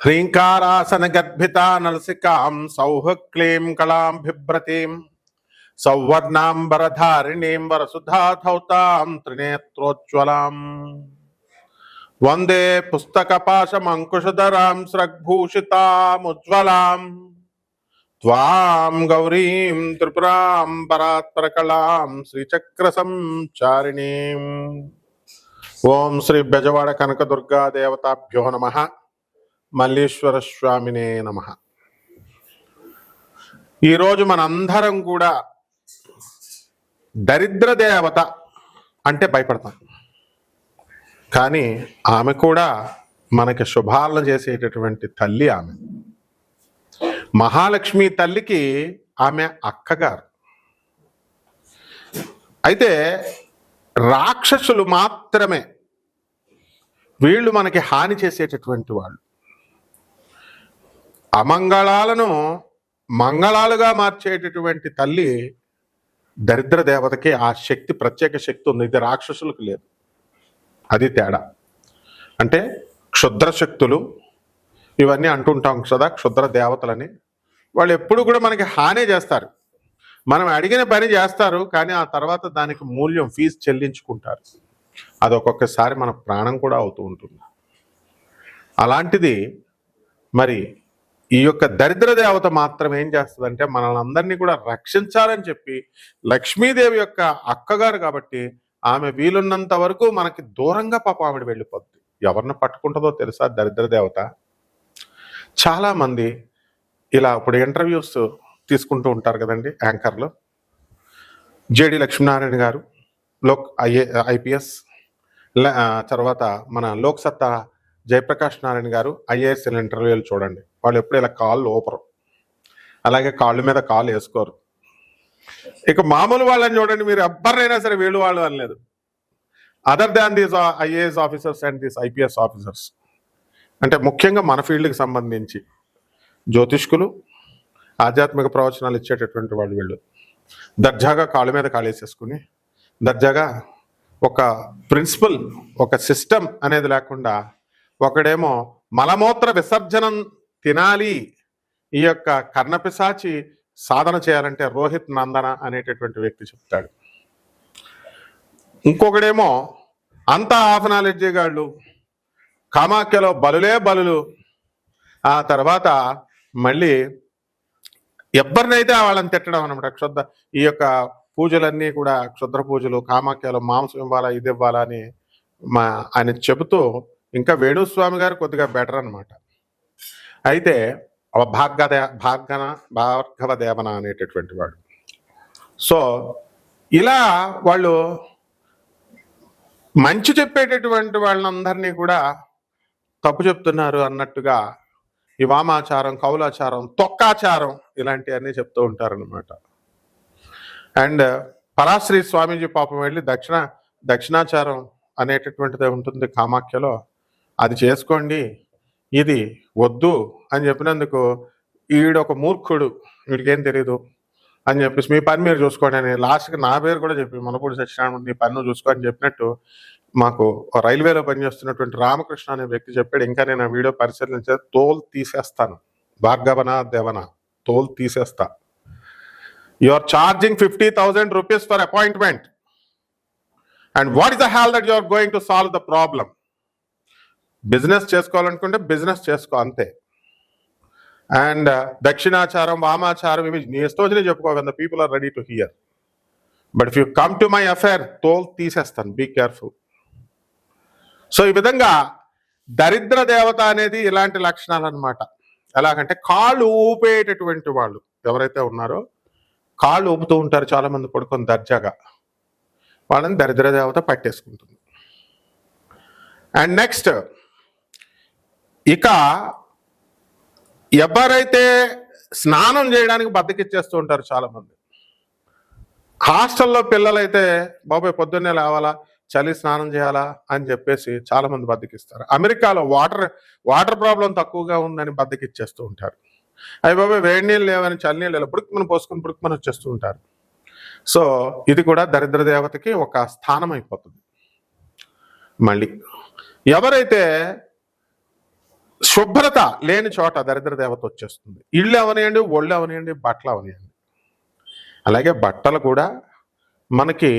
హ్రీంకారాసనగర్భితా నలసికాం సౌహక్లీం కళాం బిభ్రతీం సౌవర్ణాంబరధారిణీం వరసుధాధౌతాం త్రినేత్రోజ్వలాం వందే పుస్తకపాశమంకుశధరాం స్రగ్భూషితాముజ్వలాం త్వాం గౌరీం త్రిపురాం పరాత్పరకళాం శ్రీచక్రసంచారిణీం. ఓం శ్రీ బెజవాడ కనకదుర్గా దేవతాభ్యో నమః. మల్లీశ్వర స్వామినే నమః. ఈరోజు మనందరం కూడా దరిద్ర దేవత అంటే భయపడతాం, కానీ ఆమె కూడా మనకి శుభాలను చేసేటటువంటి తల్లి. ఆమె మహాలక్ష్మి తల్లికి ఆమె అక్కగారు. అయితే రాక్షసులు మాత్రమే వీళ్ళు మనకి హాని చేసేటటువంటి వాళ్ళు. అమంగళాలను మంగళాలుగా మార్చేటటువంటి తల్లి దరిద్ర దేవతకి ఆ శక్తి, ప్రత్యేక శక్తి ఉంది. ఇది రాక్షసులకు లేదు. అది తేడా. అంటే క్షుద్ర శక్తులు ఇవన్నీ అంటుంటాం కదా, క్షుద్ర దేవతలని. వాళ్ళు ఎప్పుడు కూడా మనకి హాని చేస్తారు. మనం అడిగిన పని చేస్తారు, కానీ ఆ తర్వాత దానికి మూల్యం, ఫీజు చెల్లించుకుంటారు. అది ఒక్కొక్కసారి మన ప్రాణం కూడా అవుతూ ఉంటుంది. అలాంటిది మరి ఈ యొక్క దరిద్ర దేవత మాత్రం ఏం చేస్తుందంటే మనల్ని అందరినీ కూడా రక్షించాలని చెప్పి, లక్ష్మీదేవి యొక్క అక్కగారు కాబట్టి ఆమె వీలున్నంత వరకు మనకి దూరంగా పాప ఆవిడ వెళ్ళిపోద్ది. ఎవరిని పట్టుకుంటుందో తెలుసా దరిద్ర దేవత? చాలామంది ఇలా ఇప్పుడు ఇంటర్వ్యూస్ తీసుకుంటూ ఉంటారు కదండి యాంకర్లు. జేడి లక్ష్మీనారాయణ గారు ఐపీఎస్, తర్వాత మన లోక్సత్తా జయప్రకాష్ నారాయణ గారు ఐఏఎస్ ఇంటర్వ్యూలు చూడండి. వాళ్ళు ఎప్పుడు ఇలా కాళ్ళు ఊపరు, అలాగే కాళ్ళ మీద కాళ్ళు వేసుకోరు. ఇక మామూలు వాళ్ళని చూడండి, మీరు ఎవరినైనా సరే వీళ్ళు వాళ్ళు అనలేదు. Other than these IAS officers and these IPS officers, అంటే ముఖ్యంగా మన ఫీల్డ్కి సంబంధించి జ్యోతిష్కులు, ఆధ్యాత్మిక ప్రవచనాలు ఇచ్చేటటువంటి వాళ్ళు వీళ్ళు దర్జాగా కాళ్ళ మీద కాళేసేసుకుని, దర్జాగా ఒక ప్రిన్సిపల్, ఒక సిస్టమ్ అనేది లేకుండా, ఒకడేమో మలమూత్ర విసర్జనం తినాలి, ఈ యొక్క కర్ణపిశాచి సాధన చేయాలంటే రోహిత్ నందన అనేటటువంటి వ్యక్తి చెప్తాడు. ఇంకొకడేమో అంతా హాఫ్ నాలెడ్జీ గాళ్ళు, కామాఖ్యలో బలులే బలులు. ఆ తర్వాత మళ్ళీ ఎవరినైతే వాళ్ళని తిట్టడం అనమాట. ఈ యొక్క పూజలన్నీ కూడా క్షుద్ర పూజలు, కామాఖ్యలో మాంసం ఇవ్వాలా, ఇది ఇవ్వాలా అని ఆయన చెబుతూ, ఇంకా వేణుస్వామి గారు కొద్దిగా బెటర్ అనమాట. అయితే భార్గవ దేవన అనేటటువంటి వాడు. సో ఇలా వాళ్ళు మంచి చెప్పేటటువంటి వాళ్ళందరినీ కూడా తప్పు చెప్తున్నారు అన్నట్టుగా ఈ వామాచారం, కౌలాచారం, తొక్కాచారం ఇలాంటివన్నీ చెప్తూ ఉంటారనమాట. అండ్ పరాశ్రీ స్వామీజీ పాపం వెళ్ళి దక్షిణాచారం అనేటటువంటిది ఉంటుంది కామాఖ్యలో, అది చేసుకోండి, ఇది వద్దు అని చెప్పినందుకు ఈడొక మూర్ఖుడు, వీడికేం తెలీదు అని చెప్పేసి మీ పని మీరు చూసుకోండి అని లాస్ట్కి నా పేరు కూడా చెప్పి, మనపూడి సత్యనారాయణ నీ పని నువ్వు చూసుకో అని చెప్పినట్టు మాకు రైల్వేలో పనిచేస్తున్నటువంటి రామకృష్ణ అనే వ్యక్తి చెప్పాడు. ఇంకా నేను ఆ వీడియో పరిశీలించే తోలు తీసేస్తాను, భార్గవన దేవన తోలు తీసేస్తా. You are charging 50,000 rupees for appointment, and what is the hell that you are going to solve the problem? Business చేసుకోవాలనుకుంటే బిజినెస్ చేసుకో, అంతే. అండ్ దక్షిణాచారం, వామాచారం ఇవి నీ ఇష్టం చెప్పుకో, the people are ready to hear. But if you come to my affair, తోల్ తీసేస్తాను, బీ కేర్ఫుల్. సో ఈ విధంగా దరిద్ర దేవత అనేది ఇలాంటి లక్షణాలు అనమాట. ఎలాగంటే కాళ్ళు ఊపేటటువంటి వాళ్ళు ఎవరైతే ఉన్నారో, కాళ్ళు ఊపుతూ ఉంటారు చాలా మంది పడుకొని దర్జాగా, వాళ్ళని దరిద్ర దేవత పట్టేసుకుంటుంది. అండ్ నెక్స్ట్, ఇక ఎవరైతే స్నానం చేయడానికి బద్దకిచ్చేస్తూ ఉంటారు చాలా మంది. హాస్టల్లో పిల్లలైతే బాబాయ్ పొద్దున్నే లేవాలా, చలి స్నానం చేయాలా అని చెప్పేసి చాలా మంది బద్దకిస్తారు. అమెరికాలో వాటర్ ప్రాబ్లం తక్కువగా ఉందని బద్దకిచ్చేస్తూ ఉంటారు. అవి బాబాయ్ వేడి నీళ్ళు లేవని చలి నీళ్ళు పుడుకుమని పోసుకుని పుడుకుమని వచ్చేస్తూ ఉంటారు. సో ఇది కూడా దరిద్ర దేవతకి ఒక స్థానం అయిపోతుంది. మళ్ళీ ఎవరైతే శుభ్రత లేని చోట దరిద్ర దేవత వచ్చేస్తుంది. ఇళ్ళు అవనియండి, ఒళ్ళు అవనియండి, బట్టలు అవనియండి. అలాగే బట్టలు కూడా మనకి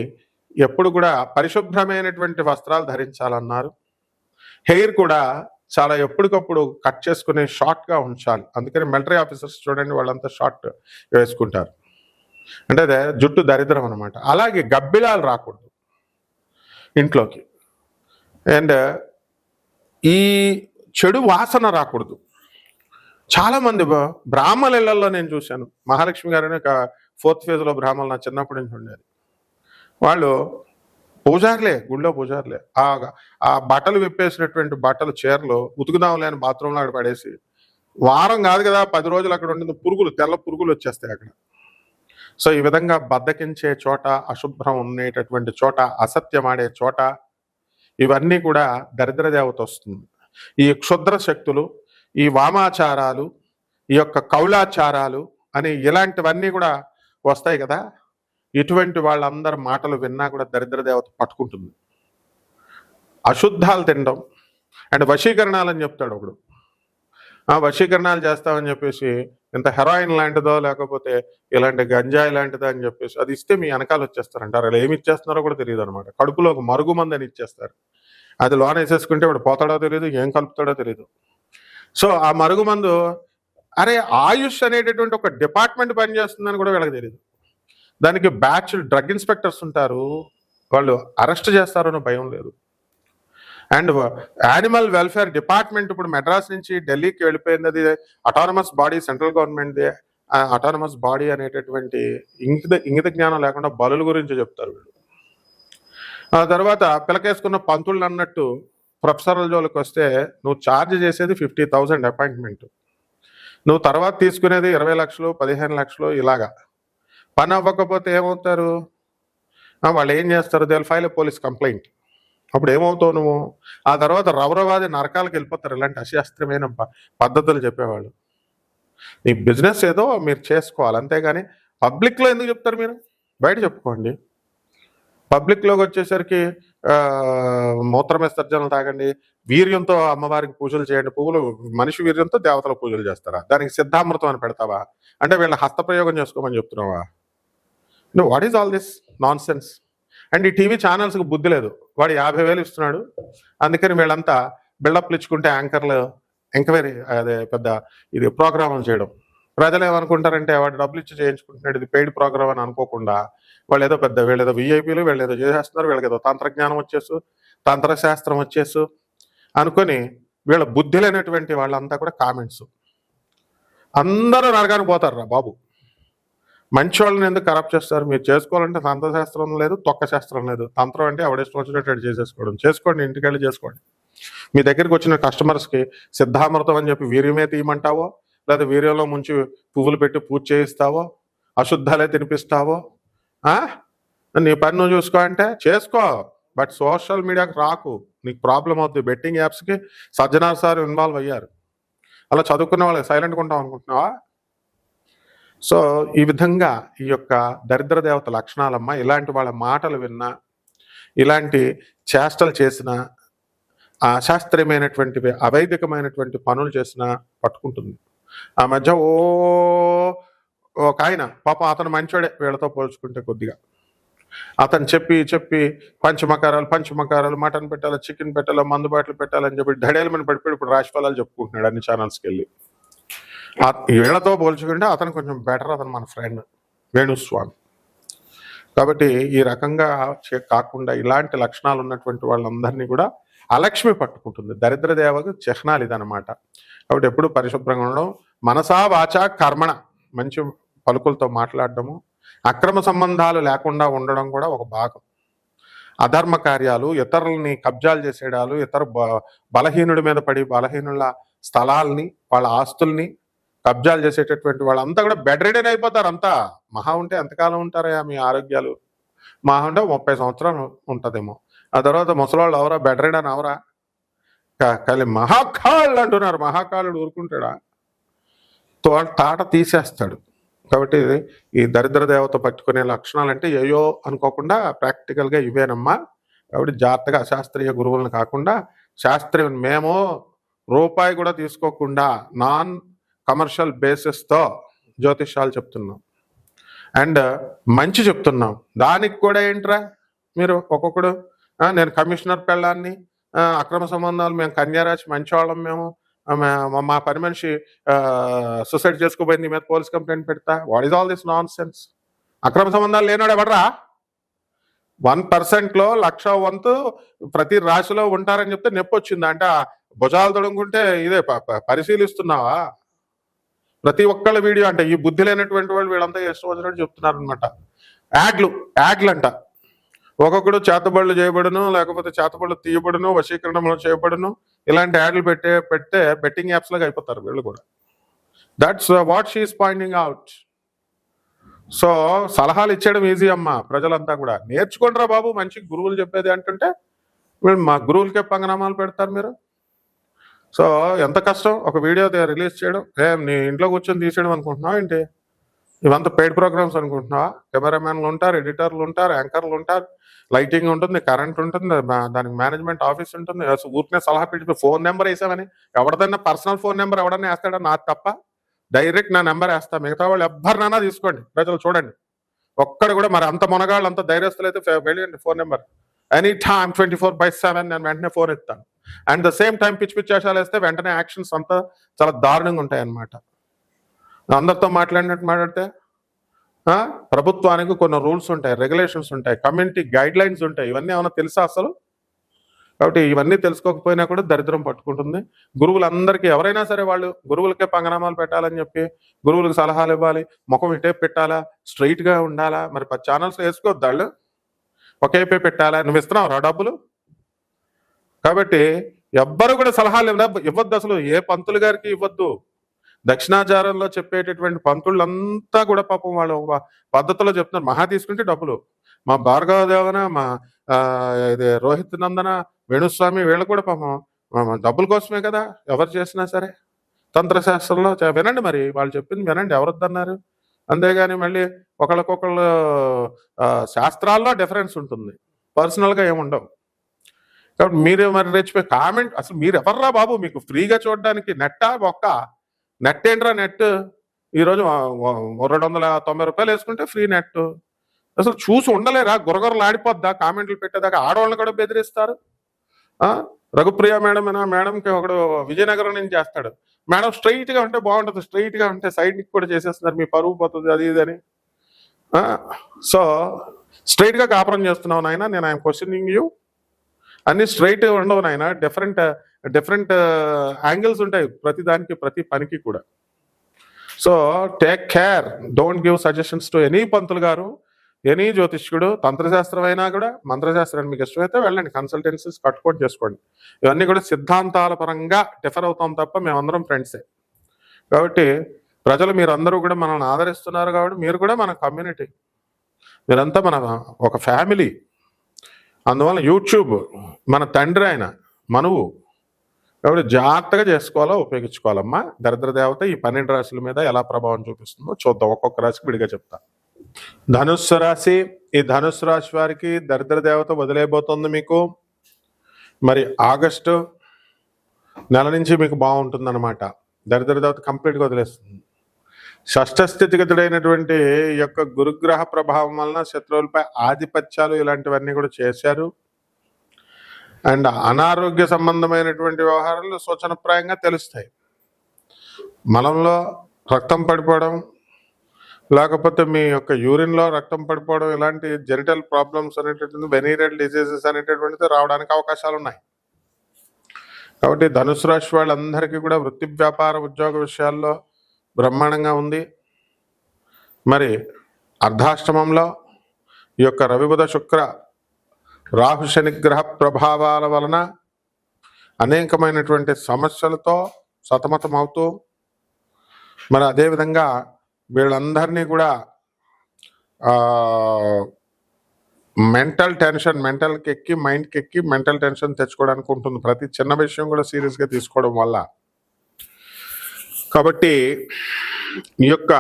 ఎప్పుడు కూడా పరిశుభ్రమైనటువంటి వస్త్రాలు ధరించాలన్నారు. హెయిర్ కూడా చాలా ఎప్పటికప్పుడు కట్ చేసుకుని షార్ట్గా ఉంచాలి. అందుకని మిలిటరీ ఆఫీసర్స్ చూడండి, వాళ్ళంతా షార్ట్ వేసుకుంటారు. అంటే అదే జుట్టు దరిద్రం అనమాట. అలాగే గబ్బిలాలు రాకూడదు ఇంట్లోకి. అండ్ ఈ చెడు వాసన రాకూడదు. చాలామంది బ్రాహ్మణ ఇళ్లలో నేను చూశాను. మహాలక్ష్మి గారిని ఒక 4th ఫేజ్లో బ్రాహ్మణులు నా చిన్నప్పటి నుంచి ఉండేది. వాళ్ళు పూజారులే, గుళ్ళో పూజారులే. ఆ బట్టలు విప్పేసినటువంటి బట్టలు, చీరలు ఉతుకుదాం లేని బాత్రూంలో అక్కడ పడేసి, వారం కాదు కదా 10 రోజులు అక్కడ ఉండిన పురుగులు, తెల్ల పురుగులు వచ్చేస్తాయి అక్కడ. సో ఈ విధంగా బద్దకించే చోట, అశుభ్రం ఉండేటటువంటి చోట, అసత్యం ఆడే చోట, ఇవన్నీ కూడా దరిద్ర దేవత వస్తుంది. ఈ క్షుద్ర శక్తులు, ఈ వామాచారాలు, ఈ యొక్క కౌలాచారాలు అని ఇలాంటివన్నీ కూడా వస్తాయి కదా. ఇటువంటి వాళ్ళందరి మాటలు విన్నా కూడా దరిద్ర దేవత పట్టుకుంటుంది. అశుద్ధాలు తినడం అండ్ వశీకరణాలు అని చెప్తాడు ఒకడు. వశీకరణాలు చేస్తామని చెప్పేసి ఇంత హెరాయిన్ లాంటిదో లేకపోతే ఇలాంటి గంజాయి లాంటిదో అని చెప్పేసి అది ఇస్తే మీ వెనకాల వచ్చేస్తారంటారు. అలా ఏమి ఇచ్చేస్తున్నారో కూడా తెలియదు అనమాట. కడుపులో ఒక మరుగుమంది అని ఇచ్చేస్తారు. అది లోన వేసేసుకుంటే వాడు పోతాడో తెలియదు, ఏం కలుపుతాడో తెలియదు. సో ఆ మరుగుమందు, అరే ఆయుష్ అనేటటువంటి ఒక డిపార్ట్మెంట్ పనిచేస్తుందని కూడా వీళ్ళకి తెలియదు. దానికి బ్యాచ్ డ్రగ్ ఇన్స్పెక్టర్స్ ఉంటారు, వాళ్ళు అరెస్ట్ చేస్తారని భయం లేదు. అండ్ యానిమల్ వెల్ఫేర్ డిపార్ట్మెంట్ ఇప్పుడు మెడ్రాస్ నుంచి ఢిల్లీకి వెళ్ళిపోయింది. అది అటానమస్ బాడీ, సెంట్రల్ గవర్నమెంట్ది. అటానమస్ బాడీ అనేటటువంటి ఇంగిత జ్ఞానం లేకుండా బలుల గురించి చెప్తారు వీళ్ళు. ఆ తర్వాత పిలకేసుకున్న పంతుళ్ళు అన్నట్టు ప్రొఫెసర్ల జోలికి వస్తే నువ్వు ఛార్జ్ చేసేది 50,000 అపాయింట్మెంట్, నువ్వు తర్వాత తీసుకునేది 20 లక్షలు 15 లక్షలు. ఇలాగా పని అవ్వకపోతే ఏమవుతారు వాళ్ళు? ఏం చేస్తారు? They will file a police complaint. అప్పుడు ఏమవుతావు నువ్వు? ఆ తర్వాత రౌరవాది నరకాలకు వెళ్ళిపోతారు ఇలాంటి అశాస్త్రమైన పద్ధతులు చెప్పేవాళ్ళు. నీ బిజినెస్ ఏదో మీరు చేసుకోవాలి, అంతేగాని పబ్లిక్లో ఎందుకు చెప్తారు? మీరు బయట చెప్పుకోండి. పబ్లిక్లోకి వచ్చేసరికి మూత్ర విసర్జనలు తాగండి, వీర్యంతో అమ్మవారికి పూజలు చేయండి. పువ్వులు మనిషి వీర్యంతో దేవతల పూజలు చేస్తారా? దానికి సిద్ధామృతం అని పెడతావా? అంటే వీళ్ళ హస్తప్రయోగం చేసుకోమని చెప్తున్నావా? What is all this non sense? And ఈ టీవీ ఛానల్స్కి బుద్ధి లేదు. వాడు 50,000 ఇస్తున్నాడు, అందుకని వీళ్ళంతా బిల్డప్లు ఇచ్చుకుంటే యాంకర్లు ఎంక్వైరీ, అదే పెద్ద ఇది ప్రోగ్రామ్ చేయడం. ప్రజలు ఏమనుకుంటారంటే వాడు డబ్బులు ఇచ్చి చేయించుకుంటున్నాడు, ఇది పెయిడ్ ప్రోగ్రామ్ అని అనుకోకుండా వాళ్ళు ఏదో పెద్ద, వీళ్ళేదో విఐపీలు, వీళ్ళు ఏదో చేసేస్తున్నారు, వీళ్ళకి ఏదో తంత్రజ్ఞానం వచ్చేసు, తంత్రశాస్త్రం వచ్చేసు అనుకొని వీళ్ళ బుద్ధి లేనటువంటి వాళ్ళంతా కూడా కామెంట్స్. అందరూ నరకానికి పోతారు రా బాబు. మంచి వాళ్ళని ఎందుకు కరప్ట్ చేస్తారు? మీరు చేసుకోవాలంటే తంత్రశాస్త్రం లేదు, తొక్క శాస్త్రం లేదు. తంత్రం అంటే ఎవడేష్టం వచ్చినట్టు చేసేసుకోవడం. చేసుకోండి, ఇంటికి వెళ్ళి చేసుకోండి. మీ దగ్గరికి వచ్చిన కస్టమర్స్కి సిద్ధామృతం అని చెప్పి వీర్యమే తీయమంటావో, లేదా వీర్యంలో ముంచి పువ్వులు పెట్టి పూజ చేయిస్తావో, అశుద్ధాలే తినిపిస్తావో, నీ పని నువ్వు చూసుకో అంటే చేసుకో. బట్ సోషల్ మీడియాకి రాకు, నీకు ప్రాబ్లం అవుతుంది. బెట్టింగ్ యాప్స్కి సజ్జనార్ సార్ ఇన్వాల్వ్ అయ్యారు. అలా చదువుకున్న వాళ్ళకి సైలెంట్గా ఉంటాం అనుకుంటున్నావా? సో ఈ విధంగా ఈ యొక్క దరిద్ర దేవత లక్షణాలమ్మ. ఇలాంటి వాళ్ళ మాటలు విన్నా, ఇలాంటి చేష్టలు చేసిన, అశాస్త్రీయమైనటువంటివి అవైదికమైనటువంటి పనులు చేసినా పట్టుకుంటుంది. ఆ మధ్య ఒక ఆయన పాపం, అతను మంచోడే వీళ్ళతో పోల్చుకుంటే కొద్దిగా. అతను చెప్పి పంచమకారాలు మటన్ పెట్టాలి, చికెన్ పెట్టాలి, మందు బాటలు పెట్టాలని చెప్పి ధడేలమని పడిపోయి ఇప్పుడు రాశిఫలాలు చెప్పుకుంటున్నాడు అన్ని ఛానల్స్కి వెళ్ళి. వీళ్ళతో పోల్చుకుంటే అతను కొంచెం బెటర్. అతను మన ఫ్రెండ్ వేణుస్వామి. కాబట్టి ఈ రకంగా కాకుండా ఇలాంటి లక్షణాలు ఉన్నటువంటి వాళ్ళందరినీ కూడా అలక్ష్మి పట్టుకుంటుంది. దరిద్ర దేవకు చిహ్నాలు ఇదనమాట. కాబట్టి ఎప్పుడు పరిశుభ్రంగా ఉండడం, మనసా వాచా కర్మణ, మంచి పలుకులతో మాట్లాడడము, అక్రమ సంబంధాలు లేకుండా ఉండడం కూడా ఒక భాగం. అధర్మ కార్యాలు, ఇతరులని కబ్జాలు చేసేడాలు, ఇతర బలహీనుడి మీద పడి బలహీనుల స్థలాల్ని, వాళ్ళ ఆస్తుల్ని కబ్జాలు చేసేటటువంటి వాళ్ళంతా కూడా బెడ్ రిడెన్ అయిపోతారు. అంతా మహా ఉంటే ఎంతకాలం ఉంటారా మీ ఆరోగ్యాలు? మహా ఉంటే 30 సంవత్సరాలు ఉంటుందేమో. ఆ తర్వాత ముసలాళ్ళు అవరా, బెడ్ రిడెన్ అవరా? కానీ మహాకాళ్ళు అంటున్నారు. మహాకాళుడు ఊరుకుంటాడా? తాట తీసేస్తాడు. కాబట్టి ఈ దరిద్ర దేవత పట్టుకునే లక్షణాలు అంటే ఏయో అనుకోకుండా ప్రాక్టికల్గా ఇవేనమ్మా. కాబట్టి జాగ్రత్తగా అశాస్త్రీయ గురువులను కాకుండా శాస్త్రీయ, మేము రూపాయి కూడా తీసుకోకుండా నాన్ కమర్షియల్ బేసిస్తో జ్యోతిష్యాలు చెప్తున్నాం. అండ్ మంచి చెప్తున్నాం. దానికి కూడా ఏంట్రా మీరు ఒక్కొక్కడు నేను కమిషనర్ పెళ్ళాన్ని, అక్రమ సంబంధాలు, మేము కన్యారాశి మంచివాళ్ళం, మేము మా పని మనిషి సూసైడ్ చేసుకోబోయింది, మీద పోలీస్ కంప్లైంట్ పెడతా. What is all this non sense? అక్రమ సంబంధాలు లేనాడు ఎవడరా? 1% 1,00,000 వంతు ప్రతి రాశిలో ఉంటారని చెప్తే నొప్పి వచ్చింది అంటే భుజాలు తొడుగుంటే ఇదే పరిశీలిస్తున్నావా? ప్రతి ఒక్కళ్ళ వీడియో అంటే ఈ బుద్ధి లేనటువంటి వాళ్ళు వీళ్ళంతా ఇష్టం వచ్చినట్టు చెప్తున్నారు అనమాట. యాడ్లు అంట. ఒక్కొక్కడు చేతబడులు చేయబడును, లేకపోతే చేతబడులు తీయబడును, వశీకరణలో చేయబడును, ఇలాంటి యాడ్లు పెడితే బెట్టింగ్ యాప్స్ లాగా అయిపోతారు వీళ్ళు కూడా. That's what she's pointing out. So సలహాలు ఇచ్చేయడం ఈజీ అమ్మా. ప్రజలంతా కూడా నేర్చుకుంటారా బాబు, మంచి గురువులు చెప్పేది అంటుంటే మీరు మా గురువులకే పంగనామాలు పెడతారు మీరు. సో ఎంత కష్టం ఒక వీడియో రిలీజ్ చేయడం. నీ ఇంట్లో కూర్చొని తీసేయడం అనుకుంటున్నావా ఏంటి? ఇవంతా పెయిడ్ ప్రోగ్రామ్స్ అనుకుంటున్నావా? కెమెరామెన్లు ఉంటారు, ఎడిటర్లు ఉంటారు, యాంకర్లు ఉంటారు, లైటింగ్ ఉంటుంది, కరెంట్ ఉంటుంది, దానికి మేనేజ్మెంట్ ఆఫీస్ ఉంటుంది. ఊరికే సలహా పెట్టి ఫోన్ నెంబర్ వేసామని ఎవరిదైనా పర్సనల్ ఫోన్ నెంబర్ ఎవడన్నా వేస్తాడా? నాకు తప్ప డైరెక్ట్ నా నెంబర్ వేస్తా. మిగతా వాళ్ళు ఎవరినైనా తీసుకోండి, ప్రజలు చూడండి. ఒక్కడ కూడా మరి అంత మునగాళ్ళు, అంత ధైర్యస్తులు అయితే వెళ్ళండి ఫోన్ నెంబర్. ఎనీ టైమ్ 24/7 నేను వెంటనే ఫోన్ ఎత్తాను. అండ్ ద సేమ్ టైం పిచ్చి వేషాలు వేస్తే వెంటనే యాక్షన్స్ అంతా చాలా దారుణంగా ఉంటాయి అన్నమాట. అందరితో మాట్లాడినట్టు మాట్లాడితే ప్రభుత్వానికి కొన్ని రూల్స్ ఉంటాయి, రెగ్యులేషన్స్ ఉంటాయి, కమ్యూనిటీ గైడ్ లైన్స్ ఉంటాయి. ఇవన్నీ ఏమైనా తెలుసా అసలు? కాబట్టి ఇవన్నీ తెలుసుకోకపోయినా కూడా దరిద్రం పట్టుకుంటుంది. గురువులందరికీ ఎవరైనా సరే వాళ్ళు గురువులకే పంగనామాలు పెట్టాలని చెప్పి గురువులకు సలహాలు ఇవ్వాలి, ముఖం ఇటే పెట్టాలా, స్ట్రైట్గా ఉండాలా, మరి 10 ఛానల్స్ వేసుకోవద్దు వాళ్ళు, ఒకేపే పెట్టాలా? నువ్వు ఇస్తున్నావు డబ్బులు? కాబట్టి ఎవ్వరు కూడా సలహాలు ఇవ్వద్దు అసలు. ఏ పంతులు గారికి ఇవ్వద్దు. దక్షిణాచారంలో చెప్పేటటువంటి పంతుళ్ళంతా కూడా పాపం వాళ్ళు పద్ధతిలో చెప్తున్నారు. మహా తీసుకుంటే డబ్బులు. మా భార్గవ దేవన, మా ఇది రోహిత్ నందన, వేణుస్వామి వీళ్ళు కూడా పాపం డబ్బుల కోసమే కదా ఎవరు చేసినా సరే. తంత్రశాస్త్రంలో వినండి, మరి వాళ్ళు చెప్పింది వినండి, ఎవరొద్దన్నారు? అంతేగాని మళ్ళీ ఒకళ్ళకొకళ్ళు శాస్త్రాల్లో డిఫరెన్స్ ఉంటుంది, పర్సనల్గా ఏముండవు. కాబట్టి మీరు మరి రెచ్చిపోయి కామెంట్, అసలు మీరు ఎవర్రా బాబు? మీకు ఫ్రీగా చూడడానికి నెట్టా నెట్ ఏంట్రా? నెట్ ఈరోజు 290 రూపాయలు వేసుకుంటే ఫ్రీ నెట్. అసలు చూసి ఉండలేరా? గురగొరలు ఆడిపోద్దా? కామెంట్లు పెట్టేదాకా ఆడవాళ్ళని కూడా బెదిరిస్తారు. రఘుప్రియ మేడంకి ఒకడు విజయనగరం నుంచి చేస్తాడు. మేడం స్ట్రైట్గా ఉంటే బాగుంటుంది, స్ట్రైట్గా ఉంటే సైడ్కి కూడా చేసేస్తున్నారు, మీ పరువు పోతుంది అది ఇది అని. సో స్ట్రైట్గా కాపురం చేస్తున్నావు నాయన, నేను ఐఎమ్ క్వశ్చనింగ్ యూ. అన్ని స్ట్రైట్ ఉండవు నాయన, డిఫరెంట్ యాంగిల్స్ ఉంటాయి ప్రతి దానికి, ప్రతి పనికి కూడా. So take care, don't give suggestions to any పంతులు గారు, ఎనీ జ్యోతిష్కుడు. తంత్రశాస్త్రం అయినా కూడా, మంత్రశాస్త్రాన్ని మీకు ఇష్టమైతే వెళ్ళండి, కన్సల్టెన్సీస్ కట్టుకోండి, చేసుకోండి. ఇవన్నీ కూడా సిద్ధాంతాల పరంగా డిఫర్ అవుతాం తప్ప మేమందరం ఫ్రెండ్సే. కాబట్టి ప్రజలు మీరందరూ కూడా మనల్ని ఆదరిస్తున్నారు కాబట్టి మీరు కూడా మన కమ్యూనిటీ, మీరంతా మన ఒక ఫ్యామిలీ. అందువల్ల యూట్యూబ్ మన తండ్రి ఆయన మనువు. కాబట్టి జాగ్రత్తగా చేసుకోవాలో ఉపయోగించుకోవాలమ్మా. దరిద్ర దేవత ఈ 12 రాశుల మీద ఎలా ప్రభావం చూపిస్తుందో చూద్దాం. ఒక్కొక్క రాశికి విడిగా చెప్తా. ధనుస్సు రాశి. ఈ ధనుస్సు రాశి వారికి దరిద్ర దేవత వదిలేయబోతుంది మీకు. మరి ఆగస్టు నెల నుంచి మీకు బాగుంటుంది అనమాట. దరిద్ర దేవత కంప్లీట్గా వదిలేస్తుంది. షష్ఠ స్థితిగతుడైనటువంటి ఈ యొక్క గురుగ్రహ ప్రభావం వలన శత్రువులపై ఆధిపత్యాలు ఇలాంటివన్నీ కూడా చేశారు. అండ్ అనారోగ్య సంబంధమైనటువంటి వ్యవహారాలు సూచనప్రాయంగా తెలుస్తాయి. మలంలో రక్తం పడిపోవడం, లేకపోతే మీ యొక్క యూరిన్లో రక్తం పడిపోవడం, ఇలాంటి జెనిటల్ ప్రాబ్లమ్స్ అనేటటువంటి వెనీరియల్ డిసీజెస్ అనేటటువంటిది రావడానికి అవకాశాలు ఉన్నాయి. కాబట్టి ధనుసు రాశి వాళ్ళందరికీ కూడా వృత్తి, వ్యాపార, ఉద్యోగ విషయాల్లో బ్రహ్మాండంగా ఉంది. మరి అర్ధాష్టమంలో ఈ యొక్క రవి, బుధ, శుక్ర, రాహు, శనిగ్రహ ప్రభావాల వలన అనేకమైనటువంటి సమస్యలతో సతమతం అవుతూ, మరి అదేవిధంగా వీళ్ళందరినీ కూడా మెంటల్ టెన్షన్, మెంటల్కి ఎక్కి మైండ్కి ఎక్కి మెంటల్ టెన్షన్ తెచ్చుకోవడానికి ఉంటుంది. ప్రతి చిన్న విషయం కూడా సీరియస్గా తీసుకోవడం వల్ల. కాబట్టి ఈ యొక్క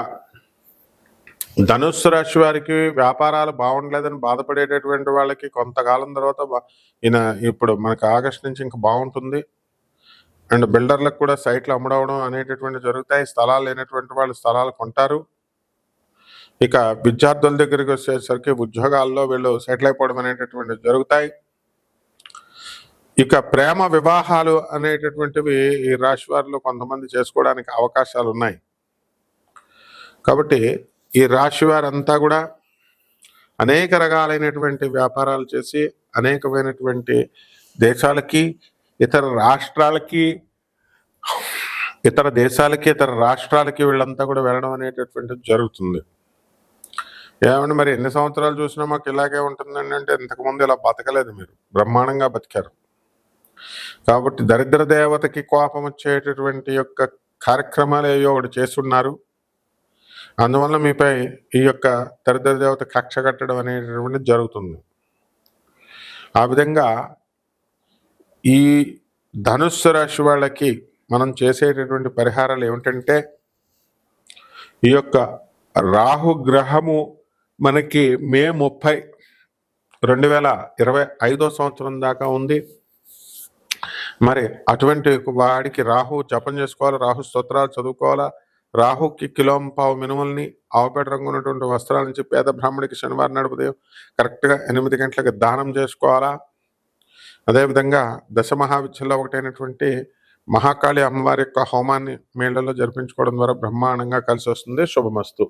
ధనుస్సు రాశి వారికి వ్యాపారాలు బాగుండలేదని బాధపడేటటువంటి వాళ్ళకి కొంతకాలం తర్వాత ఇప్పుడు మనకు ఆగస్టు నుంచి ఇంకా బాగుంటుంది. అండ్ బిల్డర్లకు కూడా సైట్లు అమ్ముడవడం అనేటటువంటి జరుగుతాయి. స్థలాలు లేనటువంటి వాళ్ళు స్థలాలు కొంటారు. ఇక విద్యార్థుల దగ్గరికి వచ్చేసరికి ఉద్యోగాల్లో వీళ్ళు సెటిల్ అయిపోవడం అనేటటువంటివి జరుగుతాయి. ఇక ప్రేమ వివాహాలు అనేటటువంటివి ఈ రాశి వారిలో కొంతమంది చేసుకోవడానికి అవకాశాలు ఉన్నాయి. కాబట్టి ఈ రాశి వారంతా కూడా అనేక రకాలైనటువంటి వ్యాపారాలు చేసి అనేకమైనటువంటి దేశాలకి, ఇతర రాష్ట్రాలకి, ఇతర దేశాలకి, ఇతర రాష్ట్రాలకి వీళ్ళంతా కూడా వెళ్ళడం అనేటటువంటిది జరుగుతుంది. ఏమంటే మరి ఎన్ని సంవత్సరాలు చూసినా మాకు ఇలాగే ఉంటుందండి అంటే, ఇంతకుముందు ఇలా బతకలేదు, మీరు బ్రహ్మాండంగా బతికారు. కాబట్టి దరిద్ర దేవతకి కోపం వచ్చేటటువంటి యొక్క కార్యక్రమాలు ఏవో ఒకటి చేస్తున్నారు. అందువల్ల మీపై ఈ యొక్క దరిద్ర దేవత కక్ష కట్టడం అనేటటువంటిది జరుగుతుంది. ఆ విధంగా ఈ ధనుస్సు రాశి వాళ్ళకి మనం చేసేటటువంటి పరిహారాలు ఏమిటంటే, ఈ యొక్క రాహు గ్రహము మనకి మే 30, 2025 సంవత్సరం దాకా ఉంది. మరి అటువంటి వాడికి రాహు జపం చేసుకోవాలి, రాహు స్తోత్రాలు చదువుకోవాలా. రాహుకి కిలోంపావు మినుముల్ని ఆవుపేట రంగు ఉన్నటువంటి వస్త్రాల నుంచి పేద బ్రాహ్మడికి శనివారం నాడు ఉదయం కరెక్ట్గా 8 గంటలకు దానం చేసుకోవాలా. అదేవిధంగా దశ మహావిద్యల్లో ఒకటైనటువంటి మహాకాళి అమ్మవారి యొక్క హోమాన్ని మేళ్లలో జరిపించుకోవడం ద్వారా బ్రహ్మాండంగా కలిసి వస్తుంది. శుభమస్తు.